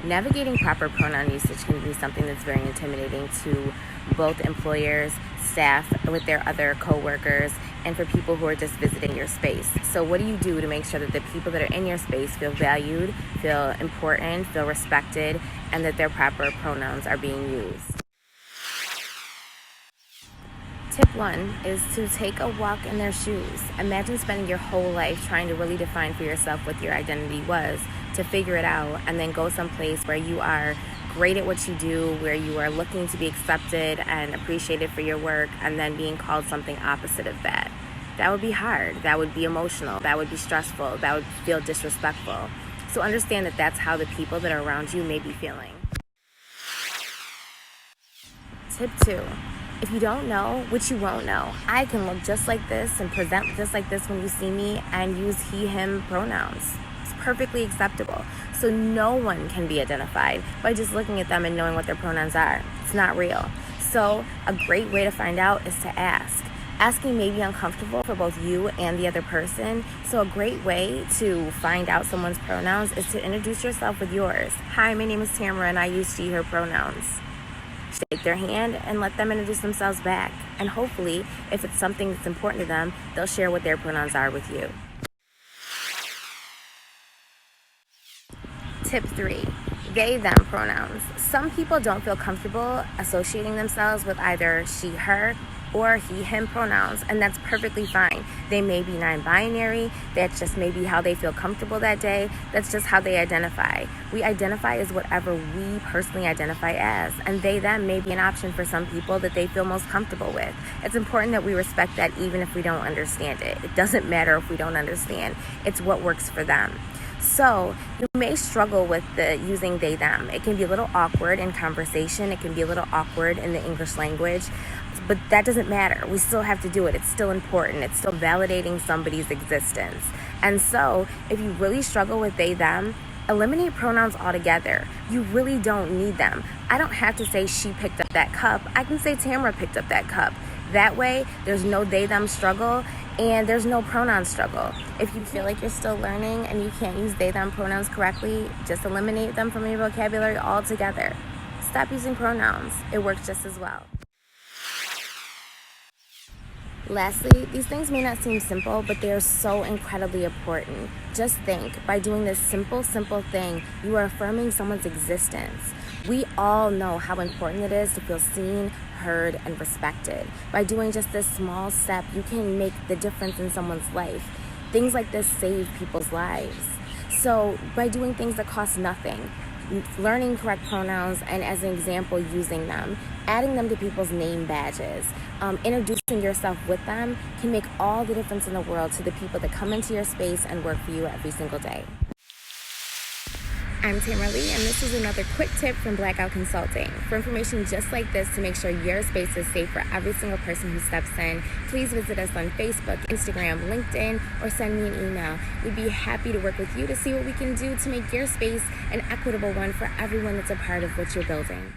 Navigating proper pronoun usage can be something that's very intimidating to both employers, staff, with their other coworkers, and for people who are just visiting your space. So what do you do to make sure that the people that are in your space feel valued, feel important, feel respected, and that their proper pronouns are being used? Tip 1 is to take a walk in their shoes. Imagine spending your whole life trying to really define for yourself what your identity was, to figure it out, and then go someplace where you are great at what you do, where you are looking to be accepted and appreciated for your work, and then being called something opposite of that. That would be hard. That would be emotional. That would be stressful. That would feel disrespectful. So understand that that's how the people that are around you may be feeling. Tip 2. If you don't know, which you won't know, I can look just like this and present just like this when you see me and use he, him pronouns. It's perfectly acceptable. So no one can be identified by just looking at them and knowing what their pronouns are. It's not real. So a great way to find out is to ask. Asking may be uncomfortable for both you and the other person. So a great way to find out someone's pronouns is to introduce yourself with yours. Hi, my name is Tamara and I use she, her pronouns. Shake their hand and let them introduce themselves back. And hopefully, if it's something that's important to them, they'll share what their pronouns are with you. Tip 3, they, them pronouns. Some people don't feel comfortable associating themselves with either she, her, or he, him pronouns, and that's perfectly fine. They may be non-binary, that's just maybe how they feel comfortable that day, that's just how they identify. We identify as whatever we personally identify as, and they, them may be an option for some people that they feel most comfortable with. It's important that we respect that even if we don't understand it. It doesn't matter if we don't understand, it's what works for them. So you may struggle with using they, them. It can be a little awkward in conversation. It can be a little awkward in the English language, but that doesn't matter. We still have to do it. It's still important. It's still validating somebody's existence. And so if you really struggle with they, them, eliminate pronouns altogether. You really don't need them. I don't have to say she picked up that cup. I can say Tamara picked up that cup. That way, there's no they, them struggle, and there's no pronoun struggle. If you feel like you're still learning and you can't use they, them pronouns correctly, just eliminate them from your vocabulary altogether. Stop using pronouns. It works just as well. Lastly, these things may not seem simple, but they are so incredibly important. Just think, by doing this simple thing, you are affirming someone's existence. We all know how important it is to feel seen, heard, and respected. By doing just this small step, you can make the difference in someone's life. Things like this save people's lives. So by doing things that cost nothing, learning correct pronouns, and as an example, using them, adding them to people's name badges, introducing yourself with them can make all the difference in the world to the people that come into your space and work for you every single day. I'm Tamara Leigh, and this is another quick tip from Blaque Consulting. For information just like this to make sure your space is safe for every single person who steps in, please visit us on Facebook, Instagram, LinkedIn, or send me an email. We'd be happy to work with you to see what we can do to make your space an equitable one for everyone that's a part of what you're building.